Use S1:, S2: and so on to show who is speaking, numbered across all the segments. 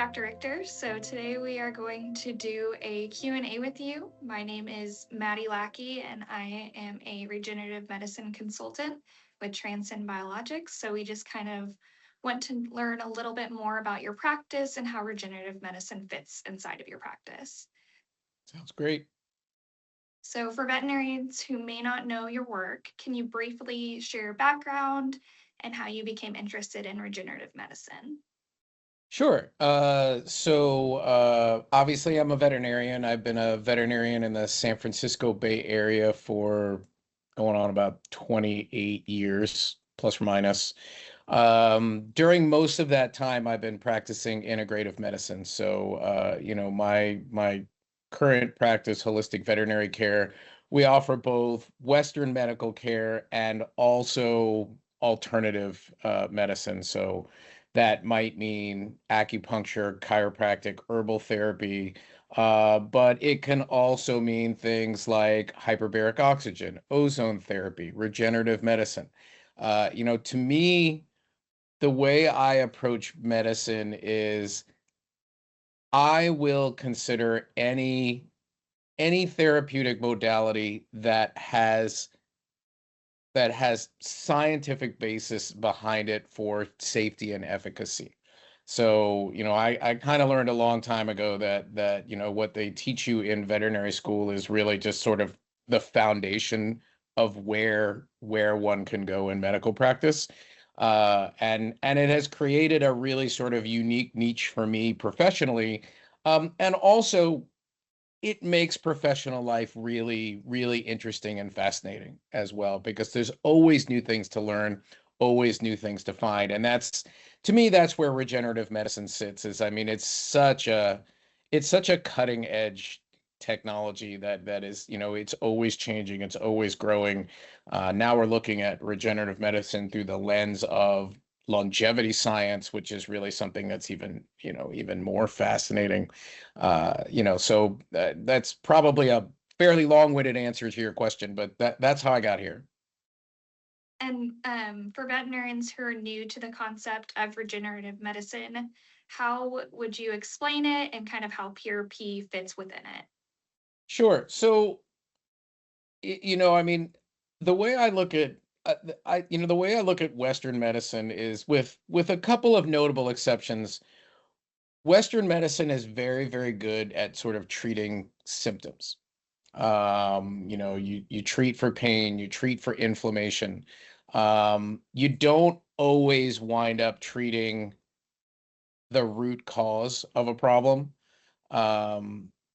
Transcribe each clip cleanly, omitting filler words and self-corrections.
S1: Dr. Richter. So today we are going to do a Q&A with you. My name is Maddie Lackey, and I am a regenerative medicine consultant with Transcend Biologics. So we just kind of want to learn a little bit more about your practice and how regenerative medicine fits inside of your practice.
S2: Sounds great.
S1: So for veterinarians who may not know your work, can you briefly share your background and how you became interested in regenerative medicine?
S2: Sure. Obviously I'm a veterinarian. I've been a veterinarian in the San Francisco Bay Area for going on about 28 years, plus or minus. During most of that time, I've been practicing integrative medicine. My current practice, holistic veterinary care, we offer both Western medical care and also alternative medicine. So that might mean acupuncture, chiropractic, herbal therapy, but it can also mean things like hyperbaric oxygen, ozone therapy, regenerative medicine. To me, the way I approach medicine is I will consider any therapeutic modality that has scientific basis behind it for safety and efficacy. So, I kind of learned a long time ago that what they teach you in veterinary school is really just sort of the foundation of where one can go in medical practice. And it has created a really sort of unique niche for me professionally. And also it makes professional life really, really interesting and fascinating as well, because there's always new things to learn, always new things to find. And to me, that's where regenerative medicine sits. It's such a cutting edge technology that is, it's always changing, it's always growing. Now we're looking at regenerative medicine through the lens of longevity science, which is really something that's even more fascinating. That's probably a fairly long-winded answer to your question, but that's how I got here.
S1: And for veterinarians who are new to the concept of regenerative medicine, how would you explain it and kind of how PRP fits within it?
S2: Sure. So, I mean, the way I look at the way I look at Western medicine is with a couple of notable exceptions. Western medicine is very, very good at sort of treating symptoms. You treat for pain, you treat for inflammation. You don't always wind up treating the root cause of a problem.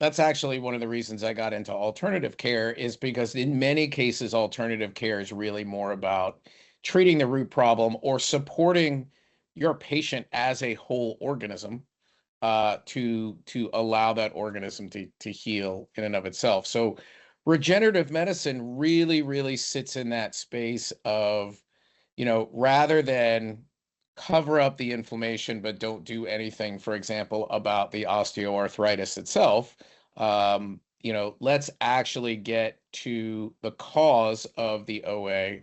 S2: That's actually one of the reasons I got into alternative care, is because in many cases, alternative care is really more about treating the root problem or supporting your patient as a whole organism, to allow that organism to heal in and of itself. So regenerative medicine really, really sits in that space of, rather than cover up the inflammation but don't do anything, for example, about the osteoarthritis itself. Let's actually get to the cause of the OA,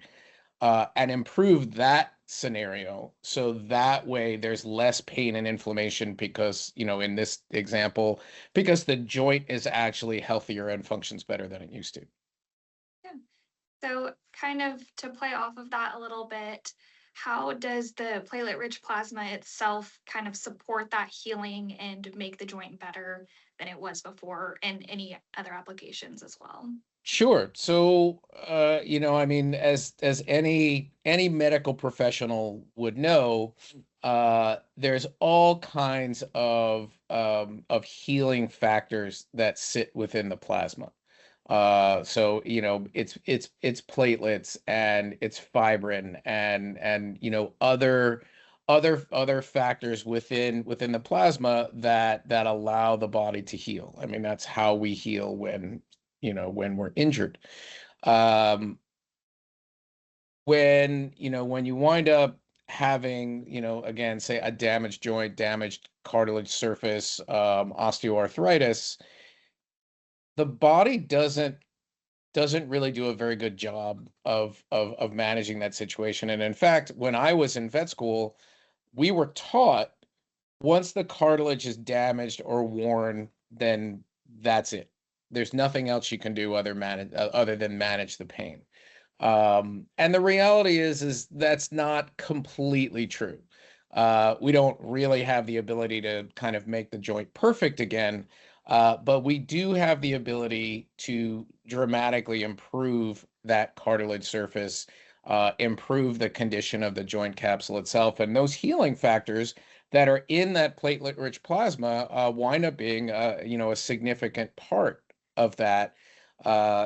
S2: and improve that scenario. So that way there's less pain and inflammation because, in this example, because the joint is actually healthier and functions better than it used to.
S1: Yeah. So, kind of to play off of that a little bit, how does the platelet rich plasma itself kind of support that healing and make the joint better than it was before, and any other applications as well?
S2: Sure. So, I mean, as any medical professional would know, there's all kinds of healing factors that sit within the plasma. So, it's platelets and it's fibrin and other factors within the plasma that allow the body to heal. I mean, that's how we heal when we're injured. Um, when you wind up having, again, say a damaged joint, damaged cartilage surface, osteoarthritis, the body doesn't really do a very good job of managing that situation. And in fact, when I was in vet school, we were taught once the cartilage is damaged or worn, then that's it. There's nothing else you can do other than manage the pain. And the reality is that's not completely true. We don't really have the ability to kind of make the joint perfect again, but we do have the ability to dramatically improve that cartilage surface, improve the condition of the joint capsule itself, and those healing factors that are in that platelet-rich plasma wind up being, a significant part of that,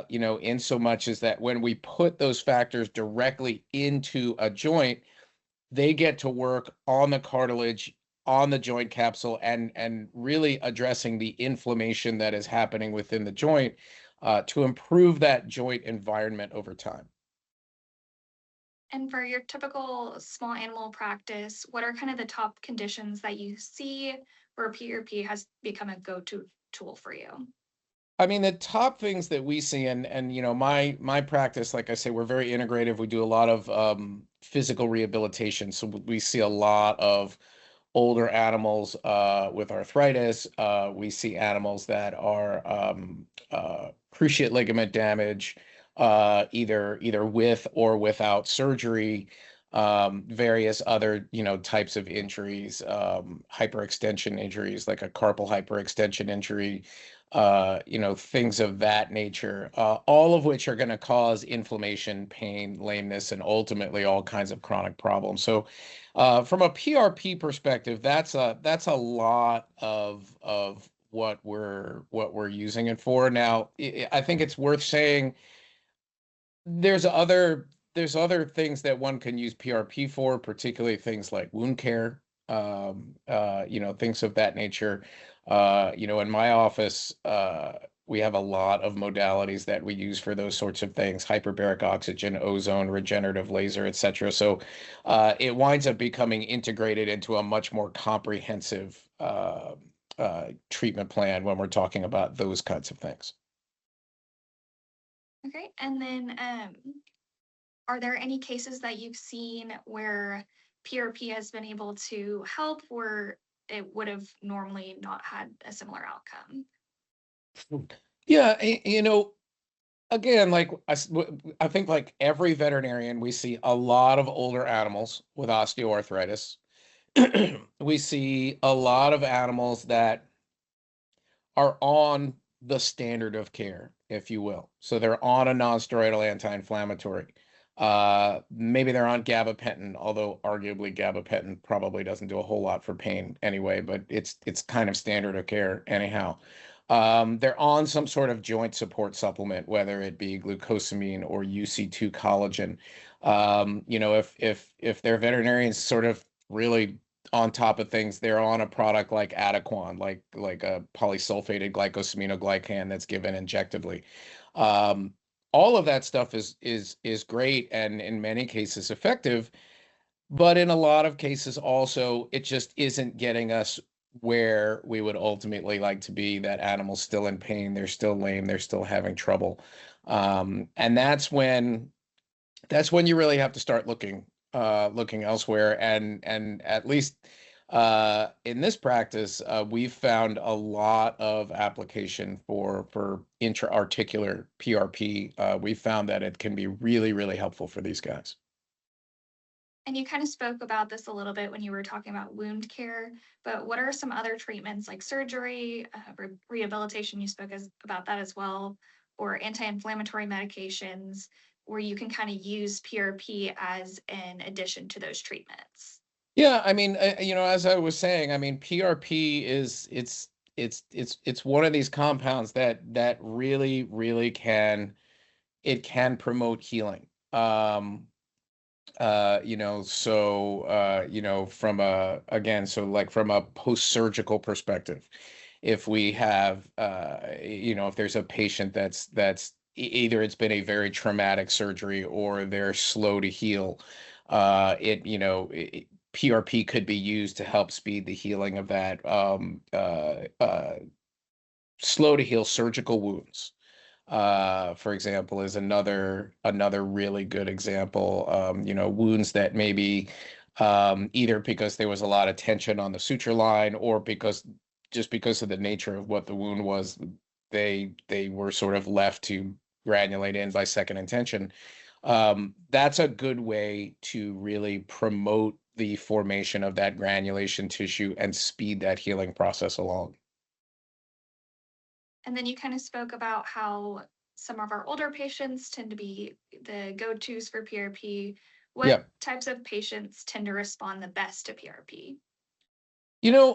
S2: in so much as that when we put those factors directly into a joint, they get to work on the cartilage, on the joint capsule, and really addressing the inflammation that is happening within the joint to improve that joint environment over time.
S1: And for your typical small animal practice, what are kind of the top conditions that you see where PRP has become a go-to tool for you?
S2: I mean, the top things that we see, and my practice, like I say, we're very integrative. We do a lot of physical rehabilitation, so we see a lot of older animals with arthritis. We see animals that are cruciate ligament damage, either with or without surgery. Various other types of injuries, hyperextension injuries, like a carpal hyperextension injury, things of that nature, all of which are going to cause inflammation, pain, lameness, and ultimately all kinds of chronic problems. So, from a PRP perspective, that's a lot of what we're using it for. Now, I think it's worth saying there's other things that one can use PRP for, particularly things like wound care, things of that nature. In my office, we have a lot of modalities that we use for those sorts of things: hyperbaric oxygen, ozone, regenerative laser, etc. So it winds up becoming integrated into a much more comprehensive treatment plan when we're talking about those kinds of things.
S1: Okay. And then are there any cases that you've seen where PRP has been able to help where it would have normally not had a similar outcome?
S2: Yeah, again, like I think like every veterinarian, we see a lot of older animals with osteoarthritis. We see a lot of animals that are on the standard of care, if you will. So they're on a non-steroidal anti-inflammatory. Maybe they're on gabapentin, although arguably gabapentin probably doesn't do a whole lot for pain anyway, but it's kind of standard of care anyhow. They're on some sort of joint support supplement, whether it be glucosamine or UC2 collagen. If their veterinarians sort of really on top of things, they're on a product like Adequan, like a polysulfated glycosaminoglycan that's given injectively. Um, all of that stuff is great and in many cases effective, but in a lot of cases also it just isn't getting us where we would ultimately like to be. That animal's still in pain, they're still lame, they're still having trouble. And that's when you really have to start looking elsewhere. And at least in this practice, we've found a lot of application for intra-articular PRP. We found that it can be really, really helpful for these guys.
S1: And you kind of spoke about this a little bit when you were talking about wound care, but what are some other treatments like surgery, rehabilitation? You spoke about that as well, or anti-inflammatory medications where you can kind of use PRP as an addition to those treatments.
S2: Yeah, I mean, as I was saying, I mean, PRP is it's one of these compounds that really, really can promote healing. From a again, so like from a post-surgical perspective, if we have if there's a patient that's either it's been a very traumatic surgery or they're slow to heal, PRP could be used to help speed the healing of that. Slow to heal surgical wounds, for example, is another really good example. Wounds that maybe either because there was a lot of tension on the suture line or because of the nature of what the wound was, they were sort of left to granulate in by second intention. That's a good way to really promote the formation of that granulation tissue and speed that healing process along.
S1: And then you kind of spoke about how some of our older patients tend to be the go-tos for PRP. What
S2: Yeah.
S1: types of patients tend to respond the best to PRP?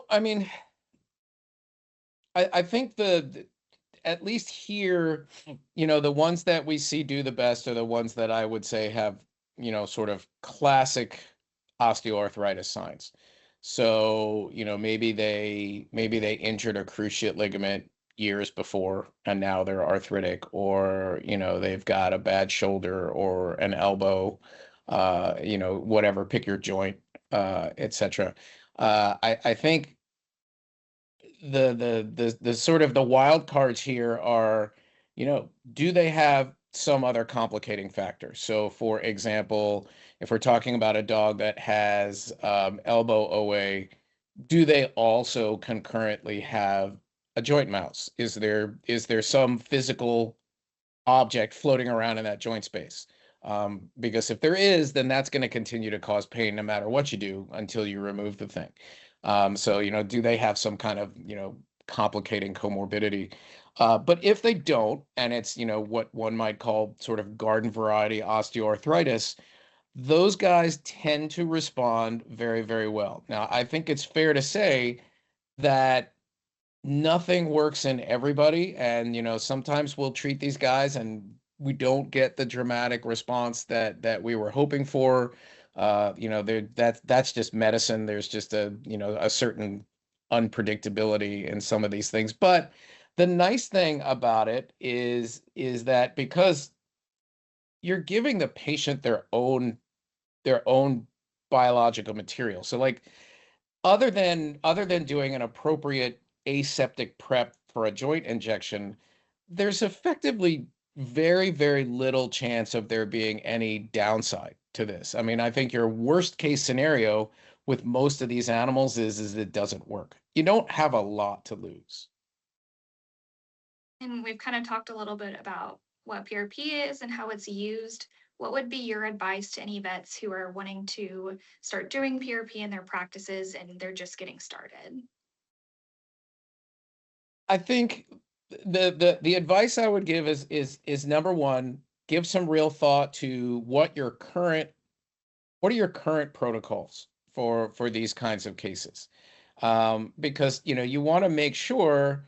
S2: I mean, I think at least here, the ones that we see do the best are the ones that I would say have, sort of classic osteoarthritis signs. So, maybe they injured a cruciate ligament years before and now they're arthritic, or, they've got a bad shoulder or an elbow, whatever, pick your joint, etc. I think the sort of the wild cards here are, do they have some other complicating factor? So, for example, if we're talking about a dog that has elbow OA, do they also concurrently have a joint mouse? Is there some physical object floating around in that joint space? Because if there is, then that's going to continue to cause pain no matter what you do until you remove the thing. So, do they have some kind of, complicating comorbidity? But if they don't, and it's, what one might call sort of garden variety osteoarthritis, those guys tend to respond very, very well. Now, I think it's fair to say that nothing works in everybody, and sometimes we'll treat these guys and we don't get the dramatic response that we were hoping for. That's just medicine. There's just a certain unpredictability in some of these things. But the nice thing about it is that because you're giving the patient their own biological material. So, like, other than doing an appropriate aseptic prep for a joint injection, there's effectively very, very little chance of there being any downside to this. I mean, I think your worst case scenario with most of these animals is it doesn't work. You don't have a lot to lose.
S1: And we've kind of talked a little bit about what PRP is and how it's used. What would be your advice to any vets who are wanting to start doing PRP in their practices and they're just getting started?
S2: I think the advice I would give is number one, give some real thought to what are your current protocols for these kinds of cases, because you want to make sure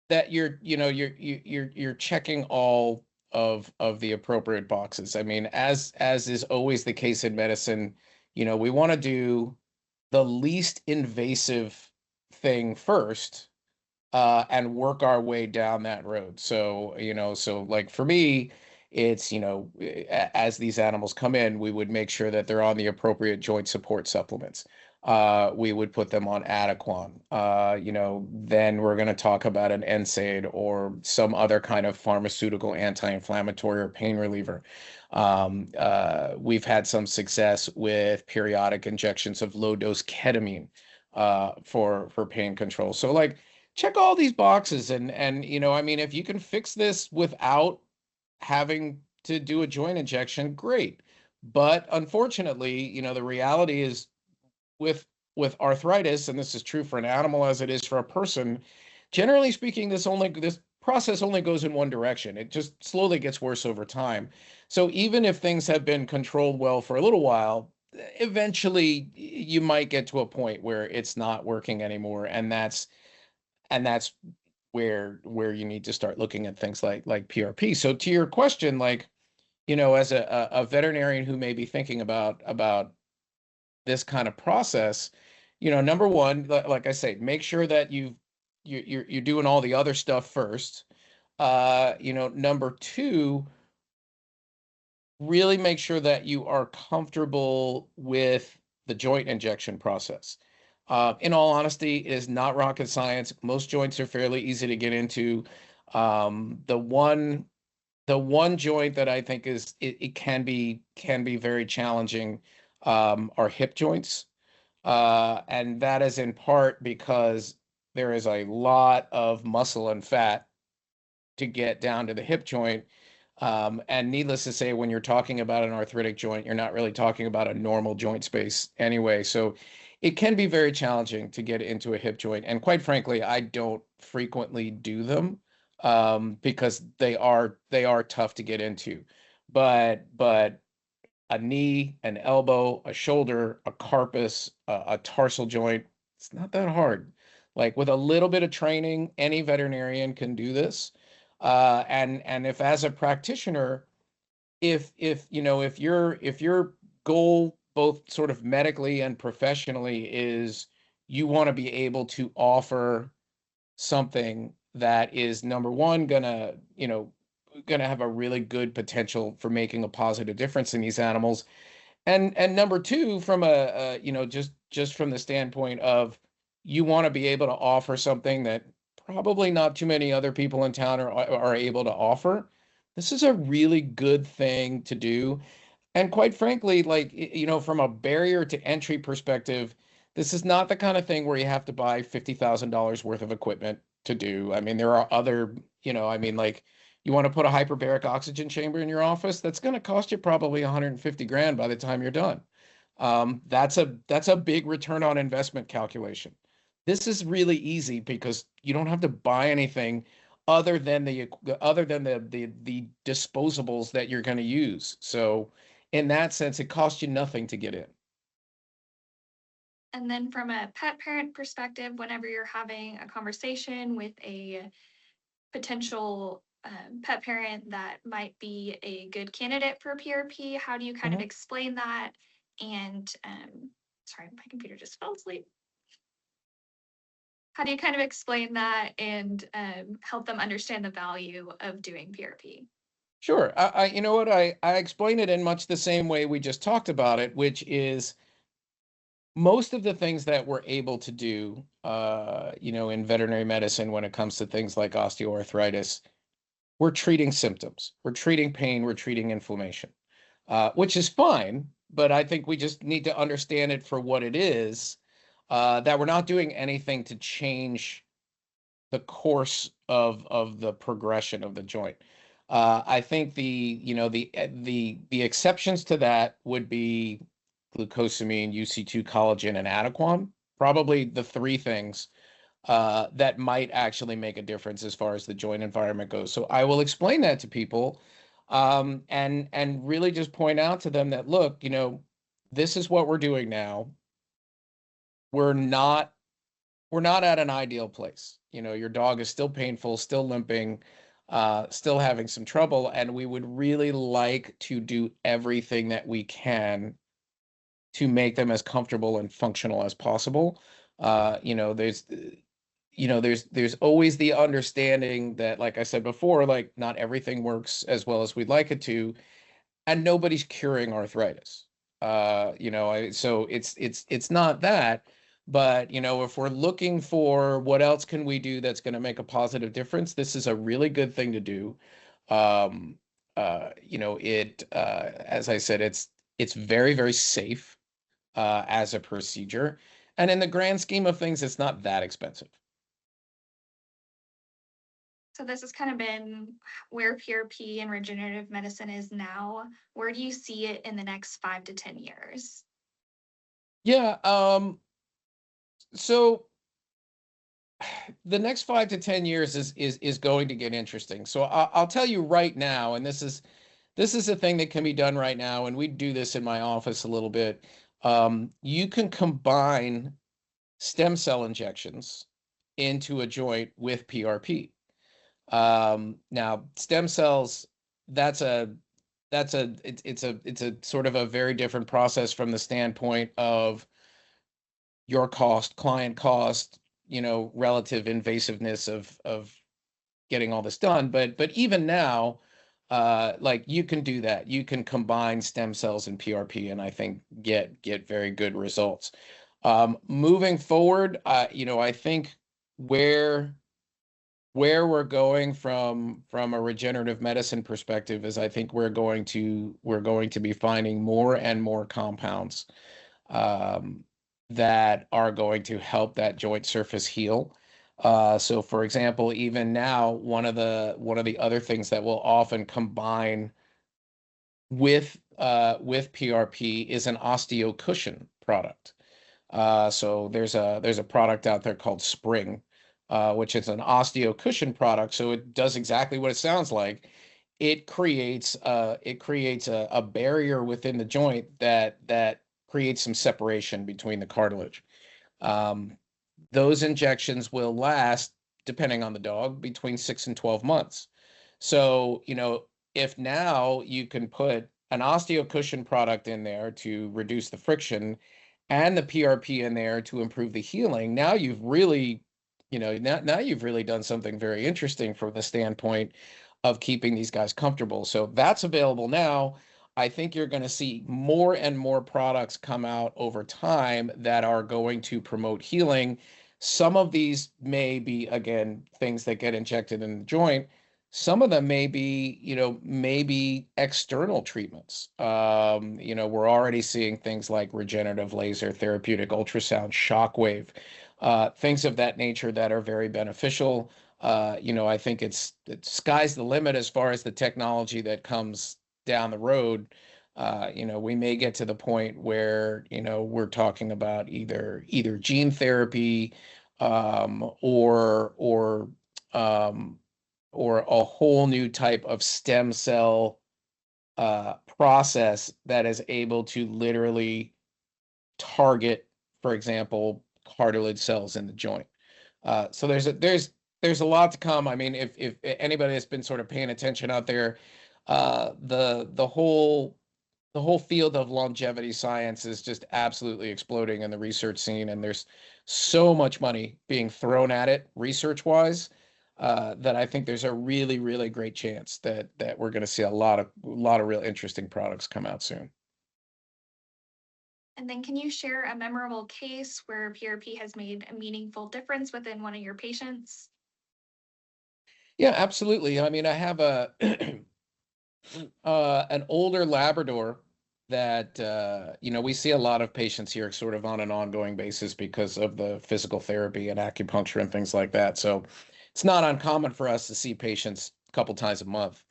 S2: that you're checking all of the appropriate boxes. I mean, as is always the case in medicine, we want to do the least invasive thing first, and work our way down that road. So like for me, it's, as these animals come in, we would make sure that they're on the appropriate joint support supplements. We would put them on Adequan. Then we're going to talk about an NSAID or some other kind of pharmaceutical anti-inflammatory or pain reliever. We've had some success with periodic injections of low dose ketamine for pain control. So, like, check all these boxes, and I mean, if you can fix this without having to do a joint injection, great. But unfortunately, the reality is with arthritis, and this is true for an animal as it is for a person, generally speaking, this process only goes in one direction. It just slowly gets worse over time. So even if things have been controlled well for a little while, eventually you might get to a point where it's not working anymore, and that's where you need to start looking at things like PRP. So to your question, like, as a veterinarian who may be thinking about this kind of process, number one, like I say, make sure that you're doing all the other stuff first. Number two, really make sure that you are comfortable with the joint injection process. In all honesty, it is not rocket science. Most joints are fairly easy to get into. The one joint that I think it can be very challenging, are hip joints. And that is in part because there is a lot of muscle and fat to get down to the hip joint. And needless to say, when you're talking about an arthritic joint, you're not really talking about a normal joint space anyway. So it can be very challenging to get into a hip joint. And quite frankly, I don't frequently do them because they are tough to get into. But a knee, an elbow, a shoulder, a carpus, a tarsal joint. It's not that hard. Like with a little bit of training, any veterinarian can do this. And if as a practitioner, if your goal both sort of medically and professionally is you want to be able to offer something that is number one gonna have a really good potential for making a positive difference in these animals and number two, from just from the standpoint of you want to be able to offer something that probably not too many other people in town are able to offer. This is a really good thing to do. And quite frankly, like, from a barrier to entry perspective, this is not the kind of thing where you have to buy $50,000 worth of equipment to do. I mean, there are other, I mean, like, you want to put a hyperbaric oxygen chamber in your office, that's going to cost you probably 150 grand by the time you're done. That's a big return on investment calculation. This is really easy because you don't have to buy anything other than the disposables that you're going to use. So in that sense, it costs you nothing to get in.
S1: And then from a pet parent perspective, whenever you're having a conversation with a potential pet parent that might be a good candidate for PRP, how do you kind of
S2: Mhm.
S1: explain that? And sorry, my computer just fell asleep. How do you kind of explain that and help them understand the value of doing PRP?
S2: Sure. You know what? I explain it in much the same way we just talked about it, which is most of the things that we're able to do, in veterinary medicine when it comes to things like osteoarthritis, we're treating symptoms, we're treating pain, we're treating inflammation, which is fine. But I think we just need to understand it for what it is, that we're not doing anything to change the course of the progression of the joint. I think the exceptions to that would be glucosamine, UC2 collagen, and adequan. Probably the three things that might actually make a difference as far as the joint environment goes. So I will explain that to people, and really just point out to them that, look, this is what we're doing now. We're not we're not at an ideal place. Your dog is still painful, still limping, still having some trouble, and we would really like to do everything that we can to make them as comfortable and functional as possible. There's always the understanding that, like I said before, like not everything works as well as we'd like it to, and nobody's curing arthritis. So it's not that, but if we're looking for what else can we do that's going to make a positive difference, this is a really good thing to do. Um, as I said, it's very, very safe as a procedure, and in the grand scheme of things, it's not that expensive.
S1: So this has kind of been where PRP and regenerative medicine is now. Where do you see it in the next 5 to 10 years?
S2: Yeah. So the next 5 to 10 years is going to get interesting. So I'll tell you right now, and this is a thing that can be done right now, and we do this in my office a little bit. You can combine stem cell injections into a joint with PRP. Now, stem cells, that's a it's a sort of a very different process from the standpoint of your cost, client cost, relative invasiveness of getting all this done. But even now, like you can do that. You can combine stem cells and PRP, and I think get very good results. Moving forward, I think where where we're going from a regenerative medicine perspective is I think we're going to be finding more and more compounds um, that are going to help that joint surface heal. So for example, even now, one of the other things that will often combine with PRP is an osteo cushion product. So there's a product out there called Spring, which is an osteo cushion product. So it does exactly what it sounds like. It creates a barrier within the joint that creates some separation between the cartilage. Um, those injections will last, depending on the dog, between 6 and 12 months. So, if now you can put an osteo cushion product in there to reduce the friction and the PRP in there to improve the healing, now you've really, now you've really done something very interesting from the standpoint of keeping these guys comfortable. So that's available now. I think you're going to see more and more products come out over time that are going to promote healing. Some of these may be, again, things that get injected in the joint. Some of them maybe external treatments. We're already seeing things like regenerative laser, therapeutic ultrasound, shockwave, things of that nature that are very beneficial. I think it's sky's the limit as far as the technology that comes down the road. We may get to the point where, we're talking about either gene therapy, um, or a whole new type of stem cell process that is able to literally target, for example, cartilage cells in the joint. So there's a lot to come. I mean, if anybody has been sort of paying attention out there, the whole field of longevity science is just absolutely exploding in the research scene, and there's so much money being thrown at it research-wise, that I think there's a really, really great chance that we're going to see a lot of real interesting products come out soon.
S1: And then can you share a memorable case where PRP has made a meaningful difference within one of your patients?
S2: Yeah, absolutely. I mean, I have a an older Labrador that we see a lot of patients here sort of on an ongoing basis because of the physical therapy and acupuncture and things like that. So it's not uncommon for us to see patients a couple times a month.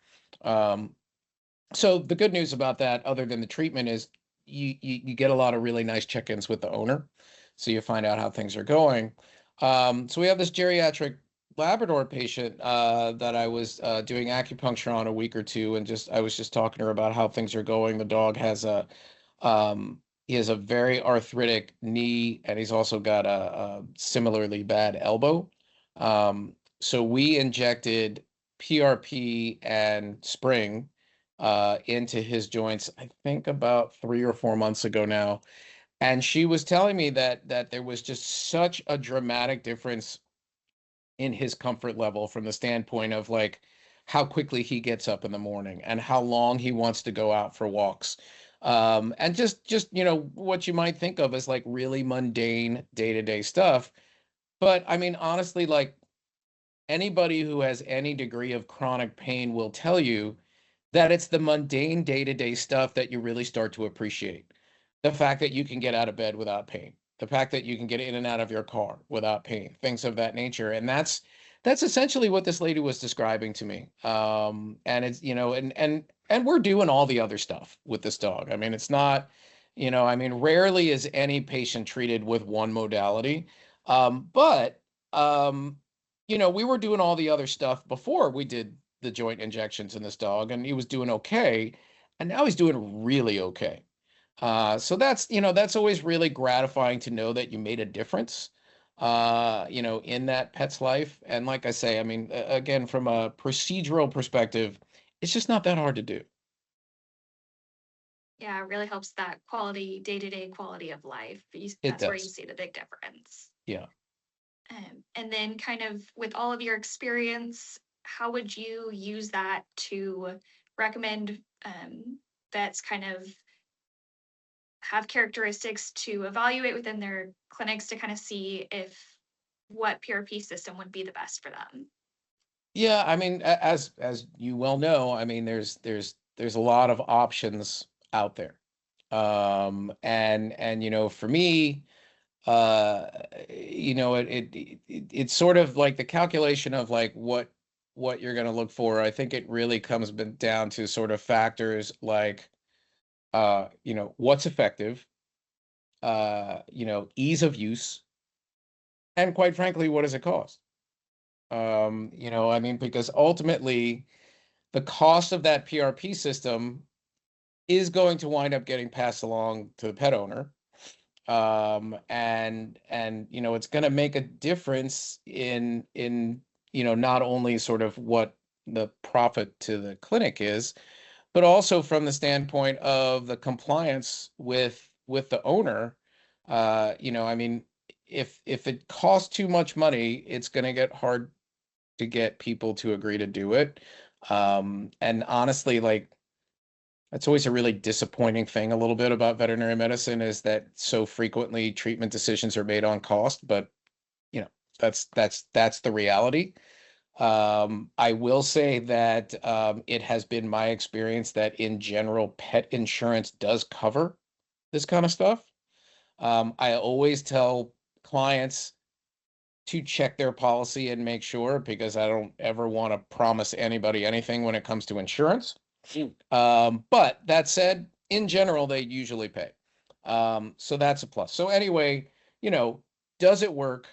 S2: Um, so the good news about that, other than the treatment, is you get a lot of really nice check-ins with the owner, so you find out how things are going. So we have this geriatric Labrador patient that I was doing acupuncture on a week or two, and I was just talking to her about how things are going. The dog he has a very arthritic knee, and he's also got a similarly bad elbow. So we injected PRP and Spring into his joints, I think about 3 or 4 months ago now. And she was telling me that there was just such a dramatic difference in his comfort level from the standpoint of like how quickly he gets up in the morning and how long he wants to go out for walks. And just what you might think of as like really mundane day-to-day stuff. But I mean, honestly, like anybody who has any degree of chronic pain will tell you that it's the mundane day-to-day stuff that you really start to appreciate. The fact that you can get out of bed without pain, the fact that you can get in and out of your car without pain, things of that nature. And that's essentially what this lady was describing to me. And it's, and we're doing all the other stuff with this dog. I mean, it's not, I mean, rarely is any patient treated with one modality. But we were doing all the other stuff before we did the joint injections in this dog, and he was doing okay, and now he's doing really okay. So that's always really gratifying to know that you made a difference, in that pet's life. And like I say, I mean, again, from a procedural perspective, it's just not that hard to do.
S1: Yeah, it really helps that quality, day-to-day quality of life.
S2: It
S1: That's where you
S2: does.
S1: see the big difference.
S2: Yeah.
S1: And then kind of with all of your experience, how would you use that to recommend vets kind of have characteristics to evaluate within their clinics to kind of see if what PRP system would be the best for them?
S2: Yeah, I mean, as you well know, I mean, there's a lot of options out there. And for me, uh, it's sort of like the calculation of like what you're going to look for. I think it really comes down to sort of factors like what's effective, ease of use, and quite frankly, what does it cost? I mean, because ultimately the cost of that PRP system is going to wind up getting passed along to the pet owner. And it's going to make a difference in not only sort of what the profit to the clinic is, but also from the standpoint of the compliance with the owner. I mean, if it costs too much money, it's going to get hard to get people to agree to do it. And honestly, like that's always a really disappointing thing a little bit about veterinary medicine is that so frequently treatment decisions are made on cost, but you know, that's the reality. I will say that it has been my experience that in general, pet insurance does cover this kind of stuff. I always tell clients to check their policy and make sure because I don't ever want to promise anybody anything when it comes to insurance. But that said, in general, they usually pay. So that's a plus. So anyway, you know, does it work?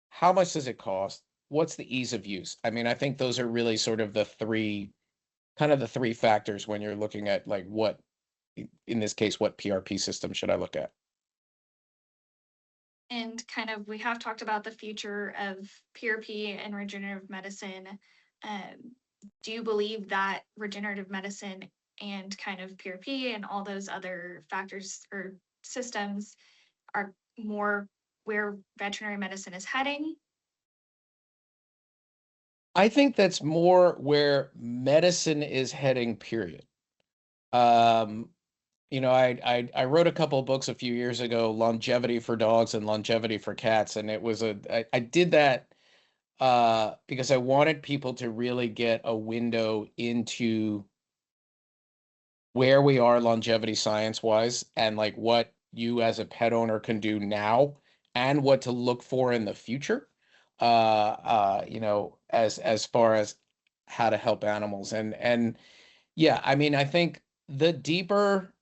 S2: How much does it cost? What's the ease of use? I mean, I think those are really sort of the three factors when you're looking at like what, in this case, what PRP system should I look at?
S1: And kind of, we have talked about the future of PRP and regenerative medicine. Um, do you believe that regenerative medicine and kind of PRP and all those other factors or systems are more where veterinary medicine is heading?
S2: I think that's more where medicine is heading, period. Um, I wrote a couple of books a few years ago, Longevity for Dogs and Longevity for Cats, and I did that because I wanted people to really get a window into where we are longevity science wise and like what you as a pet owner can do now and what to look for in the future. As far as how to help animals. And yeah, I mean, I think the deeper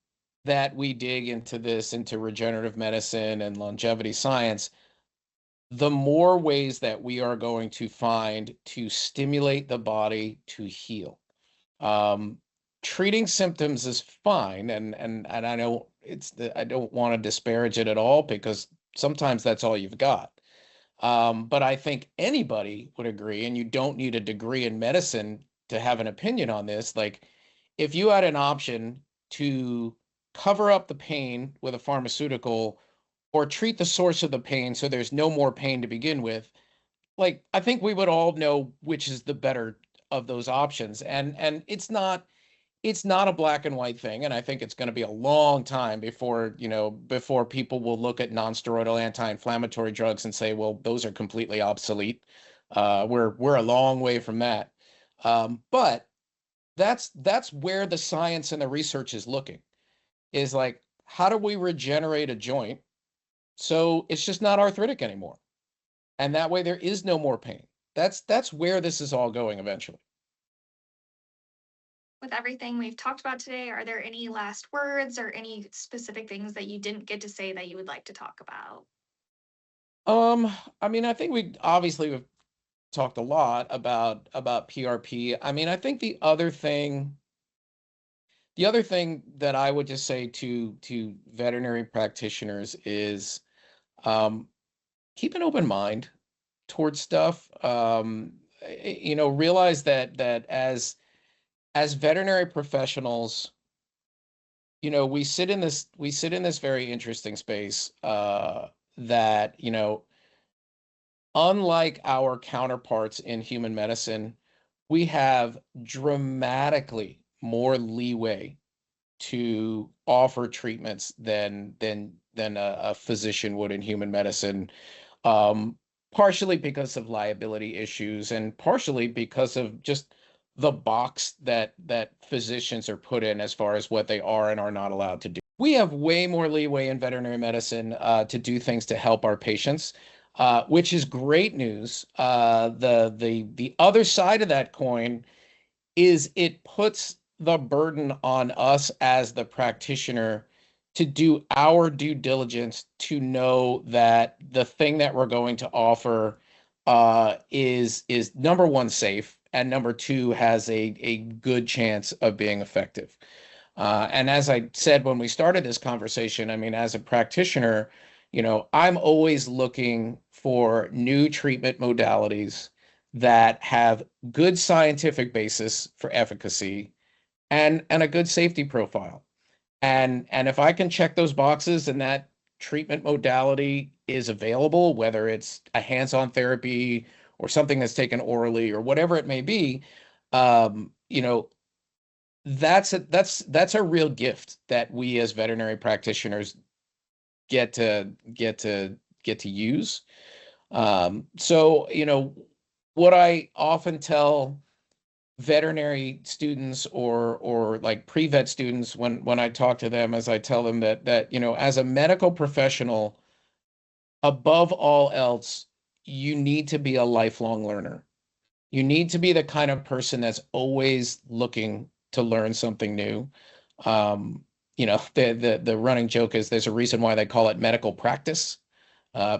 S2: that we dig into this, into regenerative medicine and longevity science, the more ways that we are going to find to stimulate the body to heal. Um, Treating symptoms is fine, and I know I don't want to disparage it at all because sometimes that's all you've got. But I think anybody would agree, and you don't need a degree in medicine to have an opinion on this. Like, if you had an option to cover up the pain with a pharmaceutical or treat the source of the pain so there's no more pain to begin with, like I think we would all know which is the better of those options. And it's not a black and white thing, and I think it's going to be a long time before people will look at nonsteroidal anti-inflammatory drugs and say, well, those are completely obsolete. We're a long way from that. But that's where the science and the research is looking, is like, how do we regenerate a joint so it's just not arthritic anymore? And that way there is no more pain. That's where this is all going eventually.
S1: With everything we've talked about today, are there any last words or any specific things that you didn't get to say that you would like to talk about?
S2: Um, I mean, I think we've talked a lot about PRP. I mean, I think the other thing that I would just say to veterinary practitioners is um, keep an open mind towards stuff. Realize that as veterinary professionals, we sit in this very interesting space that unlike our counterparts in human medicine, we have dramatically more leeway to offer treatments than a physician would in human medicine. Um, partially because of liability issues and partially because of just the box that physicians are put in as far as what they are and are not allowed to do. We have way more leeway in veterinary medicine to do things to help our patients, which is great news. The other side of that coin is it puts the burden on us as the practitioner to do our due diligence to know that the thing that we're going to offer is number one, safe, and number two, has a good chance of being effective. And as I said when we started this conversation, I mean, as a practitioner, I'm always looking for new treatment modalities that have good scientific basis for efficacy and a good safety profile. And if I can check those boxes and that treatment modality is available, whether it's a hands-on therapy or something that's taken orally or whatever it may be, um, you know, that's a real gift that we as veterinary practitioners get to use. So, what I often tell veterinary students or like pre-vet students when I talk to them, as I tell them that as a medical professional, above all else, you need to be a lifelong learner. You need to be the kind of person that's always looking to learn something new. The running joke is there's a reason why they call it medical practice,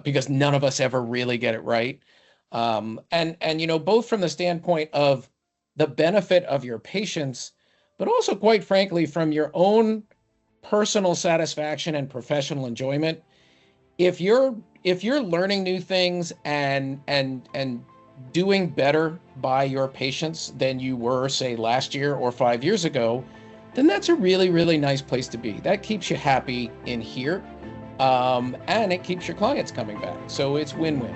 S2: because none of us ever really get it right. And both from the standpoint of the benefit of your patients, but also quite frankly from your own personal satisfaction and professional enjoyment. If you're learning new things and doing better by your patients than you were, say, last year or 5 years ago, then that's a really, really nice place to be. That keeps you happy in here, and it keeps your clients coming back. So it's win-win.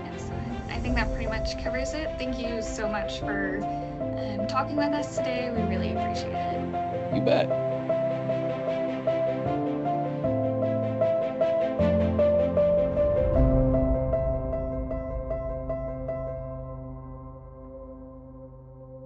S1: Excellent. I think that pretty much covers it. Thank you so much for talking with us today. We really appreciate it.
S2: You bet.